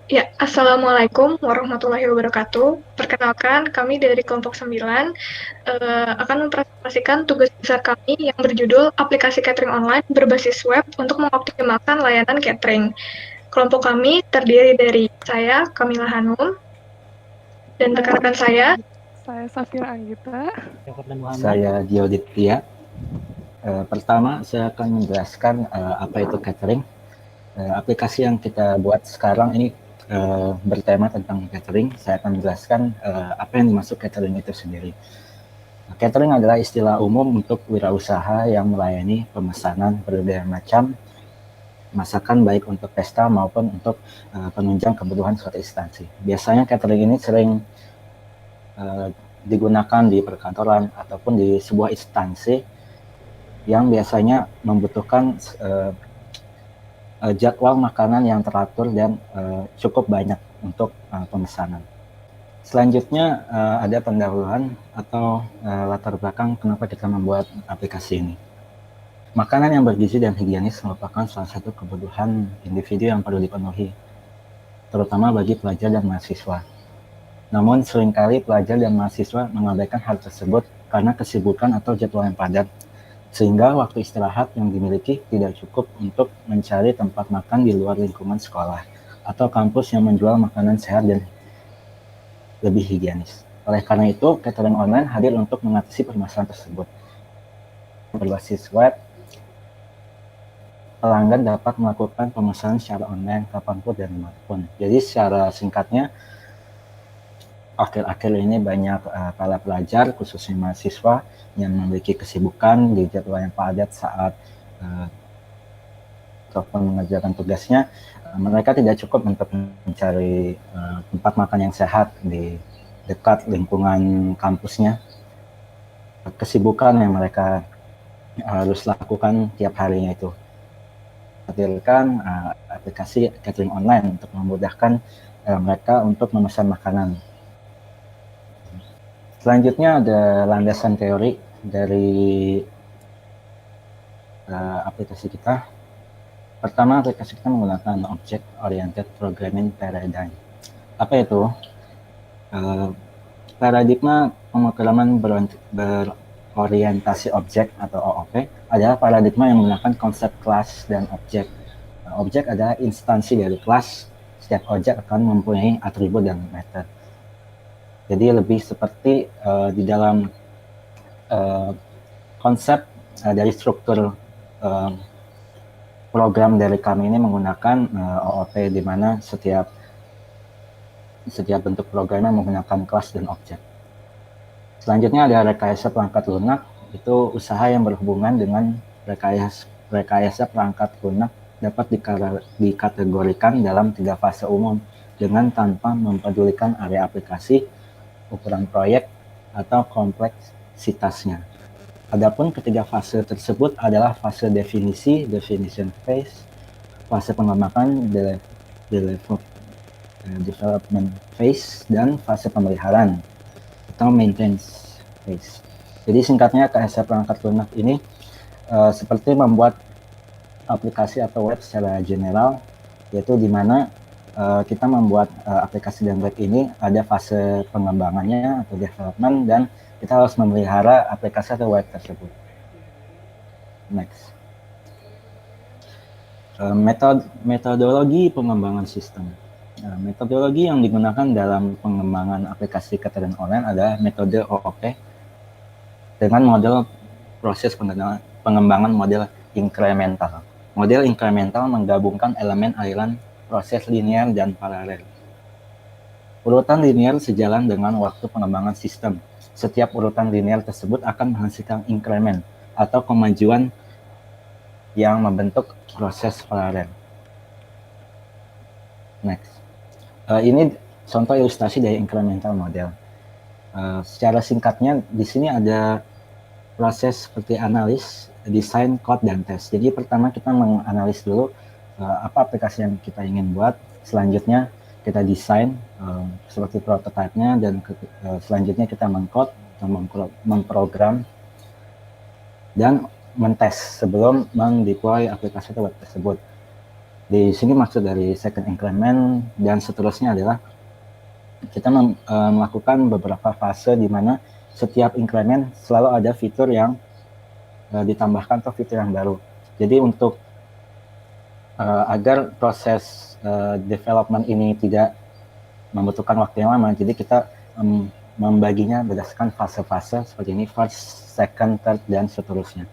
Ya, Assalamualaikum warahmatullahi wabarakatuh. Perkenalkan, kami dari kelompok 9 akan mempresentasikan tugas besar kami yang berjudul Aplikasi Catering Online berbasis web untuk mengoptimalkan layanan catering. Kelompok kami terdiri dari saya, Kamila Hanum, dan rekan-rekan saya. Saya Safira Anggita. Saya Dioditya. Pertama, saya akan menjelaskan apa itu catering. Aplikasi yang kita buat sekarang ini bertema tentang catering. Saya akan menjelaskan apa yang dimaksud catering itu sendiri. Catering adalah istilah umum untuk wirausaha yang melayani pemesanan berbagai macam masakan baik untuk pesta maupun untuk penunjang kebutuhan suatu instansi. Biasanya catering ini sering digunakan di perkantoran ataupun di sebuah instansi yang biasanya membutuhkan jadwal makanan yang teratur dan cukup banyak untuk pemesanan. Selanjutnya ada pendahuluan atau latar belakang kenapa kita membuat aplikasi ini. Makanan yang bergizi dan higienis merupakan salah satu kebutuhan individu yang perlu dipenuhi, terutama bagi pelajar dan mahasiswa. Namun seringkali pelajar dan mahasiswa mengabaikan hal tersebut karena kesibukan atau jadwal yang padat, sehingga waktu istirahat yang dimiliki tidak cukup untuk mencari tempat makan di luar lingkungan sekolah atau kampus yang menjual makanan sehat dan lebih higienis. Oleh karena itu, catering online hadir untuk mengatasi permasalahan tersebut. Berbasis web, pelanggan dapat melakukan pemesanan secara online kapanpun dan dimanapun. Jadi secara singkatnya, akhir-akhir ini banyak para pelajar, khususnya mahasiswa, yang memiliki kesibukan di jadwal yang padat saat ataupun mengerjakan tugasnya, mereka tidak cukup untuk mencari tempat makan yang sehat di dekat lingkungan kampusnya. Kesibukan yang mereka harus lakukan tiap harinya itu. Hadirkan aplikasi catering online untuk memudahkan mereka untuk memesan makanan. Selanjutnya ada landasan teori dari aplikasi kita. Pertama, aplikasi kita menggunakan Object Oriented Programming Paradigm. Apa itu? Paradigma pemrograman berorientasi objek atau OOP adalah paradigma yang menggunakan konsep kelas dan objek. Objek adalah instansi dari kelas. Setiap objek akan mempunyai atribut dan method. Jadi lebih seperti di dalam konsep dari struktur program dari kami ini menggunakan OOP, di mana setiap bentuk programnya menggunakan kelas dan objek. Selanjutnya ada rekayasa perangkat lunak. Itu usaha yang berhubungan dengan rekayasa perangkat lunak dapat dikategorikan dalam 3 fase umum dengan tanpa mempedulikan area aplikasi, ukuran proyek, atau kompleksitasnya. Adapun ketiga fase tersebut adalah fase definisi, definition phase, fase pengembangan, development phase, dan fase pemeliharaan atau maintenance phase. Jadi singkatnya, rekayasa perangkat lunak ini seperti membuat aplikasi atau web secara general, yaitu di mana kita membuat aplikasi dan web ini ada fase pengembangannya atau development, dan kita harus memelihara aplikasi atau web tersebut. Next. Metodologi pengembangan sistem. Metodologi yang digunakan dalam pengembangan aplikasi catering online adalah metode OOP dengan model proses pengembangan model inkremental. Model inkremental menggabungkan elemen aliran proses linear dan paralel. Urutan linear sejalan dengan waktu pengembangan sistem. Setiap urutan linear tersebut akan menghasilkan inkremen atau kemajuan yang membentuk proses paralel. Next. Ini contoh ilustrasi dari incremental model. Secara singkatnya, di sini ada proses seperti analis, desain, code, dan tes. Jadi pertama kita menganalisis dulu apa aplikasi yang kita ingin buat. Selanjutnya kita desain seperti prototipe-nya, dan selanjutnya kita mengcode atau memprogram dan mentes sebelum mendeploy aplikasi web tersebut. Di sini maksud dari second increment dan seterusnya adalah kita melakukan beberapa fase di mana setiap increment selalu ada fitur yang ditambahkan atau fitur yang baru. Jadi untuk agar proses development ini tidak membutuhkan waktu yang lama, jadi kita membaginya berdasarkan fase-fase seperti ini, first, second, third, dan seterusnya.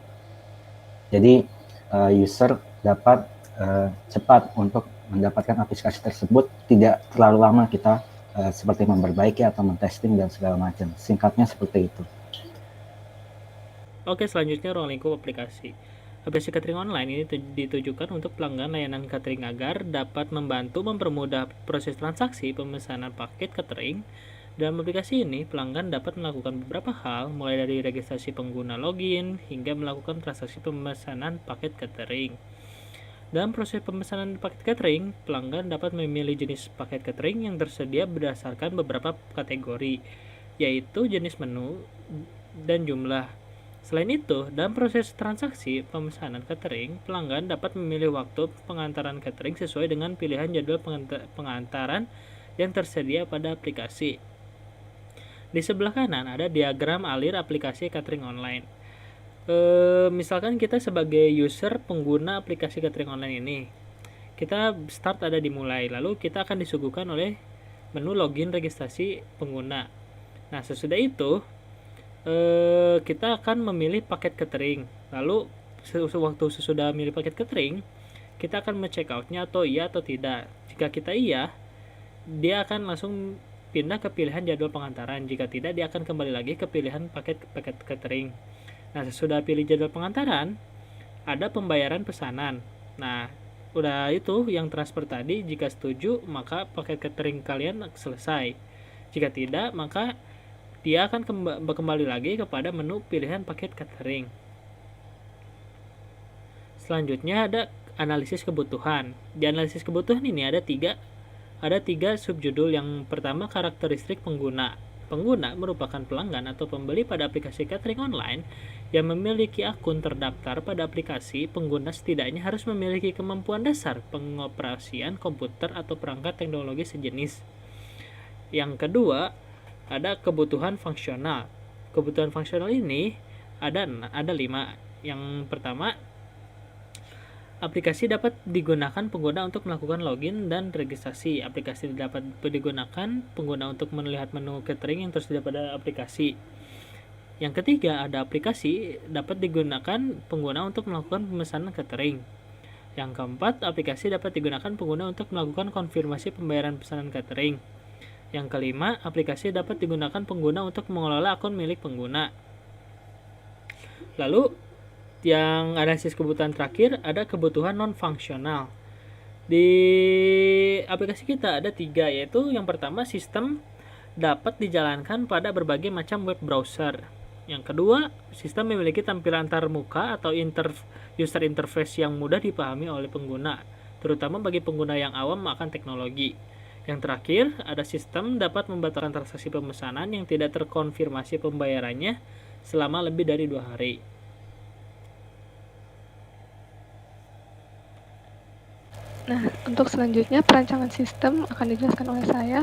Jadi user dapat cepat untuk mendapatkan aplikasi tersebut, tidak terlalu lama kita seperti memperbaiki atau mentesting dan segala macam. Singkatnya seperti itu. Oke, selanjutnya ruang lingkup aplikasi. Aplikasi catering online ini ditujukan untuk pelanggan layanan catering agar dapat membantu mempermudah proses transaksi pemesanan paket catering. Dalam aplikasi ini, pelanggan dapat melakukan beberapa hal, mulai dari registrasi pengguna login hingga melakukan transaksi pemesanan paket catering. Dalam proses pemesanan paket catering, pelanggan dapat memilih jenis paket catering yang tersedia berdasarkan beberapa kategori, yaitu jenis menu dan jumlah. Selain itu, dalam proses transaksi pemesanan catering, pelanggan dapat memilih waktu pengantaran catering sesuai dengan pilihan jadwal pengantaran yang tersedia pada aplikasi. Di sebelah kanan ada diagram alir aplikasi catering online. Misalkan kita sebagai user pengguna aplikasi catering online ini, kita start ada di mulai, lalu kita akan disuguhkan oleh menu login registrasi pengguna. Nah, sesudah itu kita akan memilih paket catering. Lalu waktu sesudah memilih paket catering, kita akan check out-nya atau iya atau tidak. Jika kita iya, dia akan langsung pindah ke pilihan jadwal pengantaran. Jika tidak, dia akan kembali lagi ke pilihan paket catering. Nah, sesudah pilih jadwal pengantaran, ada pembayaran pesanan. Nah, udah itu yang transfer tadi. Jika setuju, maka paket catering kalian selesai. Jika tidak, maka dia akan kembali lagi kepada menu pilihan paket catering. Selanjutnya ada analisis kebutuhan. Di analisis kebutuhan ini ada tiga subjudul. Yang pertama, karakteristik pengguna. Pengguna merupakan pelanggan atau pembeli pada aplikasi catering online yang memiliki akun terdaftar pada aplikasi. Pengguna setidaknya harus memiliki kemampuan dasar pengoperasian komputer atau perangkat teknologi sejenis. Yang kedua, ada kebutuhan fungsional. Kebutuhan fungsional ini ada 5. Yang pertama, aplikasi dapat digunakan pengguna untuk melakukan login dan registrasi. Aplikasi dapat digunakan pengguna untuk melihat menu catering yang tersedia pada aplikasi. Yang ketiga, ada aplikasi dapat digunakan pengguna untuk melakukan pemesanan catering. Yang keempat, aplikasi dapat digunakan pengguna untuk melakukan konfirmasi pembayaran pesanan catering. Yang kelima, aplikasi dapat digunakan pengguna untuk mengelola akun milik pengguna. Lalu, yang analisis kebutuhan terakhir ada kebutuhan non-fungsional. Di aplikasi kita ada 3, yaitu yang pertama, sistem dapat dijalankan pada berbagai macam web browser. Yang kedua, sistem memiliki tampilan antarmuka atau user interface yang mudah dipahami oleh pengguna, terutama bagi pengguna yang awam akan teknologi. Yang terakhir, ada sistem dapat membatalkan transaksi pemesanan yang tidak terkonfirmasi pembayarannya selama lebih dari 2 hari. Nah, untuk selanjutnya perancangan sistem akan dijelaskan oleh saya.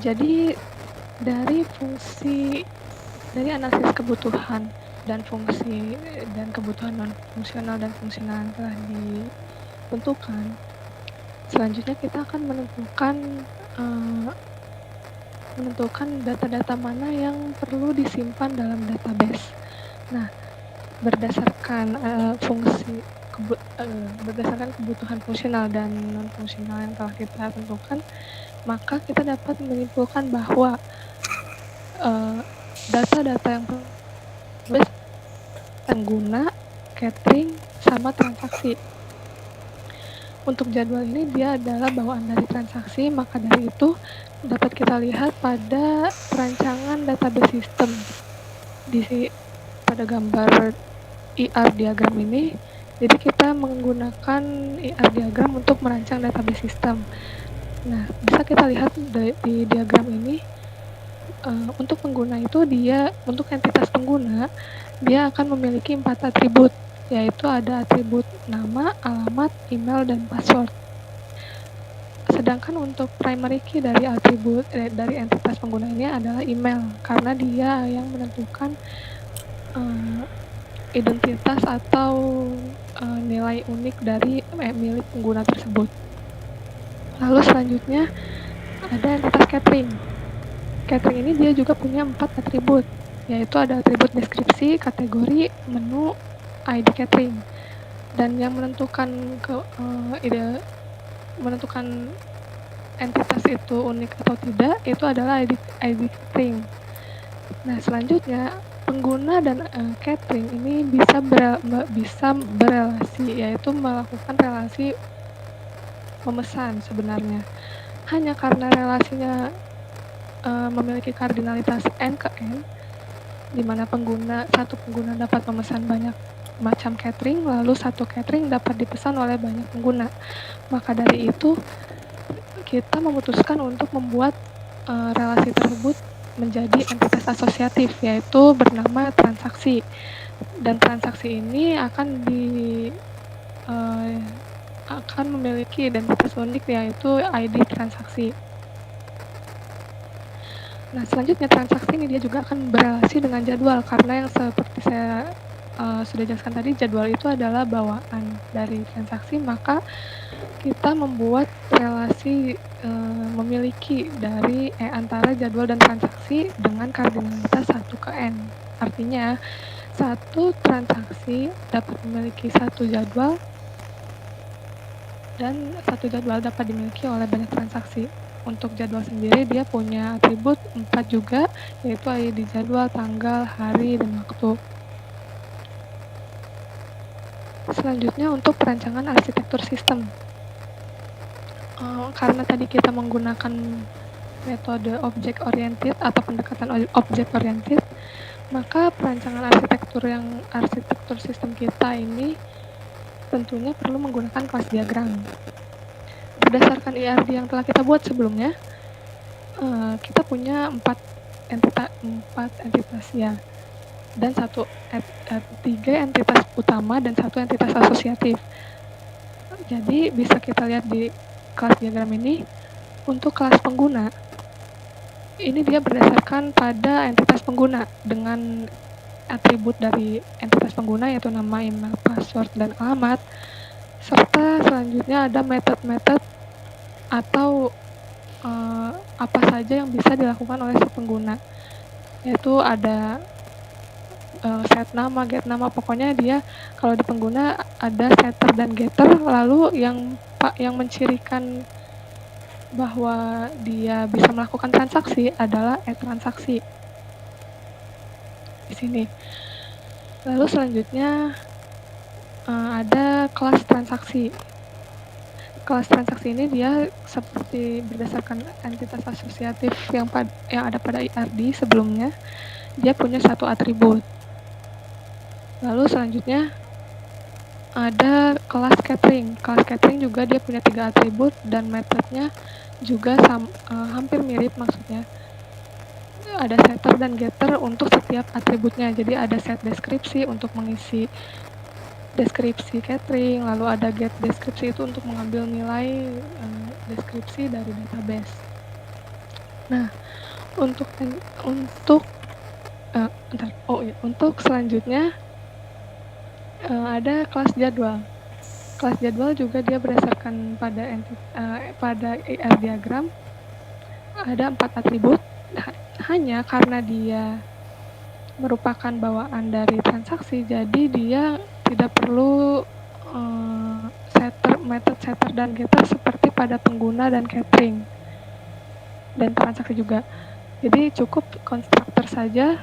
Jadi dari analisis kebutuhan dan fungsi dan kebutuhan non fungsional dan fungsional yang telah ditentukan, selanjutnya kita akan menentukan data-data mana yang perlu disimpan dalam database. Nah, berdasarkan berdasarkan kebutuhan fungsional dan non fungsional yang telah kita tentukan, maka kita dapat menyimpulkan bahwa data-data yang pengguna, catering, sama transaksi. Untuk jadwal ini dia adalah bawaan dari transaksi, maka dari itu dapat kita lihat pada perancangan database system pada gambar IR diagram ini. Jadi kita menggunakan IR diagram untuk merancang database system. Nah, bisa kita lihat di diagram ini, untuk pengguna itu untuk entitas pengguna, dia akan memiliki 4 atribut, yaitu ada atribut nama, alamat, email, dan password. Sedangkan untuk primary key dari dari entitas pengguna ini adalah email, karena dia yang menentukan identitas atau nilai unik dari milik pengguna tersebut. Lalu selanjutnya ada entitas catering. Catering ini dia juga punya 4 atribut, yaitu ada atribut deskripsi, kategori, menu, ID catering. Dan yang menentukan menentukan entitas itu unik atau tidak itu adalah ID catering. Nah, selanjutnya pengguna dan catering ini bisa berelasi, yaitu melakukan relasi pemesan sebenarnya. Hanya karena relasinya memiliki kardinalitas n ke n, di mana satu pengguna dapat memesan banyak macam catering, lalu satu catering dapat dipesan oleh banyak pengguna. Maka dari itu, kita memutuskan untuk membuat relasi tersebut menjadi entitas asosiatif, yaitu bernama transaksi. Dan transaksi ini akan memiliki identitas unik, yaitu ID transaksi. Nah, selanjutnya transaksi ini dia juga akan berelasi dengan jadwal, karena yang seperti saya sudah jelaskan tadi, jadwal itu adalah bawaan dari transaksi, maka kita membuat relasi memiliki dari antara jadwal dan transaksi dengan kardinalitas 1 ke n. Artinya, satu transaksi dapat memiliki satu jadwal dan satu jadwal dapat dimiliki oleh banyak transaksi. Untuk jadwal sendiri dia punya atribut 4 juga, yaitu ID jadwal, tanggal, hari, dan waktu. Selanjutnya untuk perancangan arsitektur sistem. Karena tadi kita menggunakan metode object oriented atau pendekatan object oriented, maka perancangan arsitektur sistem kita ini tentunya perlu menggunakan kelas diagram. Berdasarkan IRD yang telah kita buat sebelumnya, kita punya 4 entitas ya, dan 3 entitas utama dan 1 entitas asosiatif. Jadi bisa kita lihat di kelas diagram ini. Untuk kelas pengguna, ini dia berdasarkan pada entitas pengguna dengan atribut dari entitas pengguna, yaitu nama, email, password, dan alamat. Serta selanjutnya ada metode-metode atau apa saja yang bisa dilakukan oleh si pengguna, yaitu ada set nama, get nama, pokoknya dia kalau di pengguna ada setter dan getter. Lalu yang mencirikan bahwa dia bisa melakukan transaksi adalah transaksi di sini. Lalu selanjutnya ada kelas transaksi. Kelas transaksi ini dia seperti berdasarkan entitas asosiatif yang ada pada IRD sebelumnya, dia punya 1 atribut. Lalu selanjutnya ada kelas catering. Kelas catering juga dia punya 3 atribut dan metodenya juga hampir mirip, maksudnya ada setter dan getter untuk setiap atributnya. Jadi ada set deskripsi untuk mengisi deskripsi catering, lalu ada get deskripsi itu untuk mengambil nilai deskripsi dari database. Nah, untuk selanjutnya ada kelas jadwal. Kelas jadwal juga dia berdasarkan pada IR diagram ada 4 atribut. Hanya karena dia merupakan bawaan dari transaksi, jadi dia tidak perlu metode setter dan getter seperti pada pengguna dan catering dan transaksi juga. Jadi cukup konstruktor saja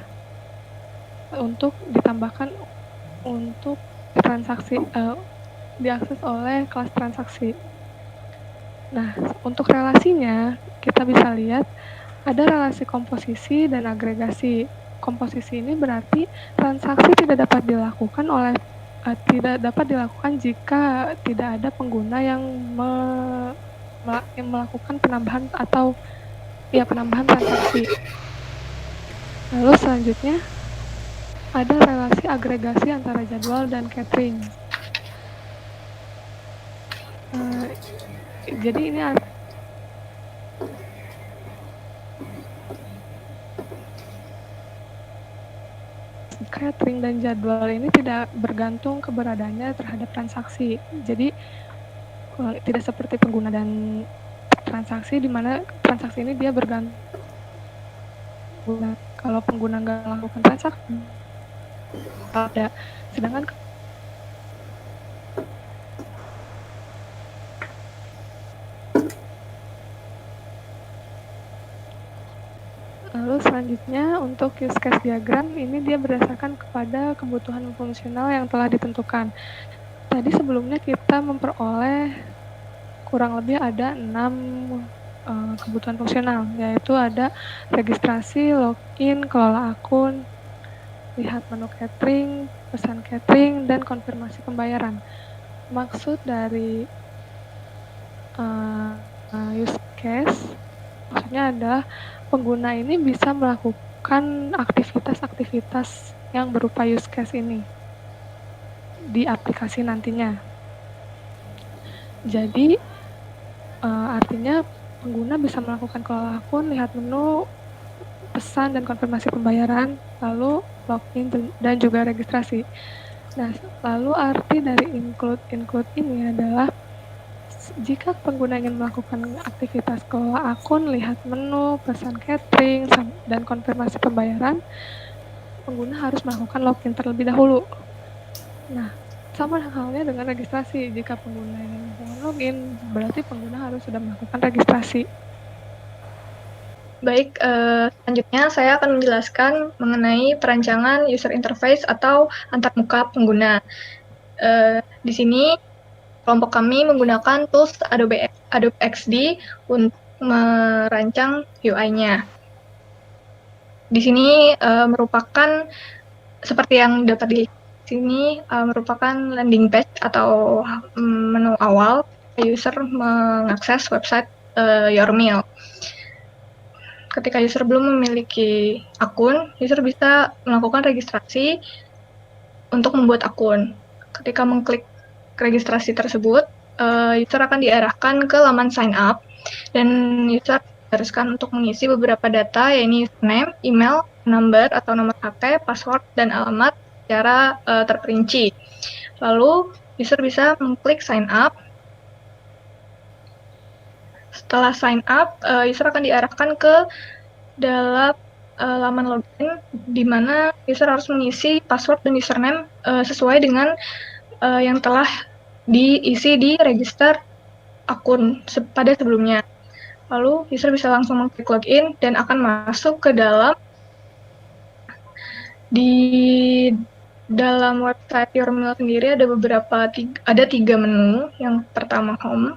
untuk ditambahkan untuk transaksi diakses oleh kelas transaksi. Nah, untuk relasinya kita bisa lihat ada relasi komposisi dan agregasi. Komposisi ini berarti transaksi tidak dapat dilakukan jika tidak ada pengguna yang melakukan penambahan transaksi. Lalu selanjutnya ada relasi agregasi antara jadwal dan catering. Jadi ini catering dan jadwal ini tidak bergantung keberadaannya terhadap transaksi. Jadi tidak seperti pengguna dan transaksi, di mana transaksi ini dia bergantung. Kalau pengguna nggak melakukan transaksi, ada. Sedangkan lalu selanjutnya untuk use case diagram ini dia berdasarkan kepada kebutuhan fungsional yang telah ditentukan. Tadi sebelumnya kita memperoleh kurang lebih ada 6 kebutuhan fungsional, yaitu ada registrasi, login, kelola akun, lihat menu catering, pesan catering, dan konfirmasi pembayaran. Maksud dari use case maksudnya adalah pengguna ini bisa melakukan aktivitas-aktivitas yang berupa use case ini di aplikasi nantinya. Jadi artinya pengguna bisa melakukan kelola akun, lihat menu, pesan dan konfirmasi pembayaran, lalu login dan juga registrasi. Nah, lalu arti dari include ini adalah jika pengguna ingin melakukan aktivitas kelola akun, lihat menu, pesan catering, dan konfirmasi pembayaran, pengguna harus melakukan login terlebih dahulu. Nah, sama halnya dengan registrasi. Jika pengguna ingin melakukan login, berarti pengguna harus sudah melakukan registrasi. Baik, selanjutnya saya akan menjelaskan mengenai perancangan user interface atau antarmuka pengguna. Di sini kelompok kami menggunakan tools Adobe XD untuk merancang UI-nya. Di sini merupakan seperti yang dapat dilihat di sini merupakan landing page atau menu awal user mengakses website Yourmail. Ketika user belum memiliki akun, user bisa melakukan registrasi untuk membuat akun. Ketika mengklik registrasi tersebut, user akan diarahkan ke laman sign up, dan user diharuskan untuk mengisi beberapa data, yaitu username, email, number atau nomor HP, password, dan alamat secara terperinci. Lalu, user bisa mengklik sign up. Setelah sign up, user akan diarahkan ke dalam laman login, di mana user harus mengisi password dan username sesuai dengan yang telah diisi di register akun pada sebelumnya. Lalu user bisa langsung mengklik login dan akan masuk ke dalam website Yourmail sendiri ada tiga menu. Yang pertama home,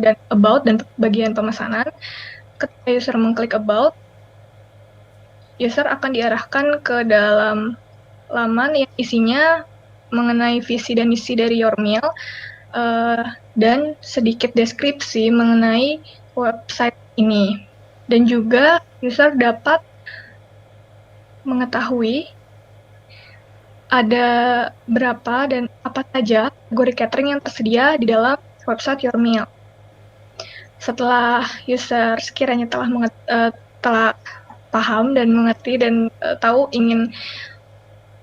dan about dan bagian pemesanan. Ketika user mengklik about, user akan diarahkan ke dalam laman yang isinya mengenai visi dan misi dari Yourmail, dan sedikit deskripsi mengenai website ini. Dan juga user dapat mengetahui ada berapa dan apa saja kategori catering yang tersedia di dalam website Yourmail. Setelah user sekiranya telah paham dan mengerti dan tahu ingin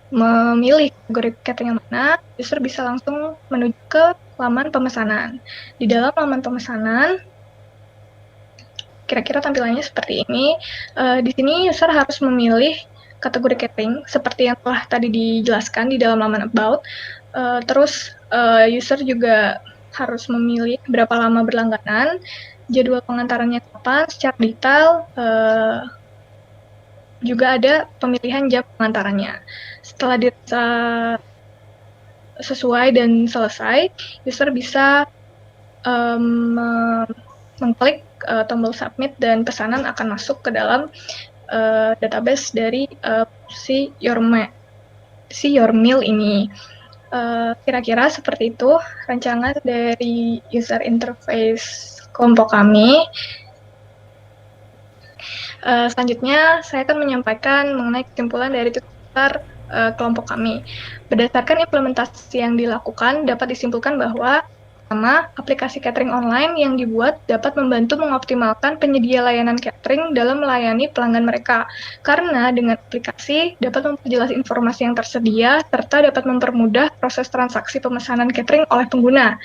memilih kategori catering yang mana, user bisa langsung menuju ke laman pemesanan. Di dalam laman pemesanan, kira-kira tampilannya seperti ini. Di sini user harus memilih kategori catering seperti yang telah tadi dijelaskan di dalam laman about. Terus user juga harus memilih berapa lama berlangganan, jadwal pengantarannya kapan, secara detail, juga ada pemilihan jam pengantarannya. Setelah dirasa sesuai dan selesai, user bisa mengklik tombol submit dan pesanan akan masuk ke dalam database dari si Yourmail ini. Kira-kira seperti itu rancangan dari user interface kelompok kami. Selanjutnya saya akan menyampaikan mengenai kesimpulan dari tutor kelompok kami. Berdasarkan implementasi yang dilakukan, dapat disimpulkan bahwa pertama, aplikasi catering online yang dibuat dapat membantu mengoptimalkan penyedia layanan catering dalam melayani pelanggan mereka. Karena dengan aplikasi dapat memperjelas informasi yang tersedia serta dapat mempermudah proses transaksi pemesanan catering oleh pengguna.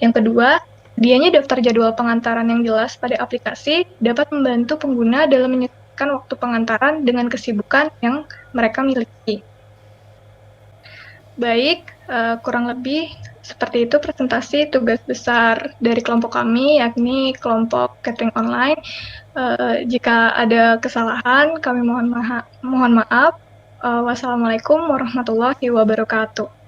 Yang kedua, sedianya daftar jadwal pengantaran yang jelas pada aplikasi dapat membantu pengguna dalam menyesuaikan waktu pengantaran dengan kesibukan yang mereka miliki. Baik, kurang lebih seperti itu presentasi tugas besar dari kelompok kami, yakni kelompok catering online. Jika ada kesalahan, kami mohon maaf. Wassalamualaikum warahmatullahi wabarakatuh.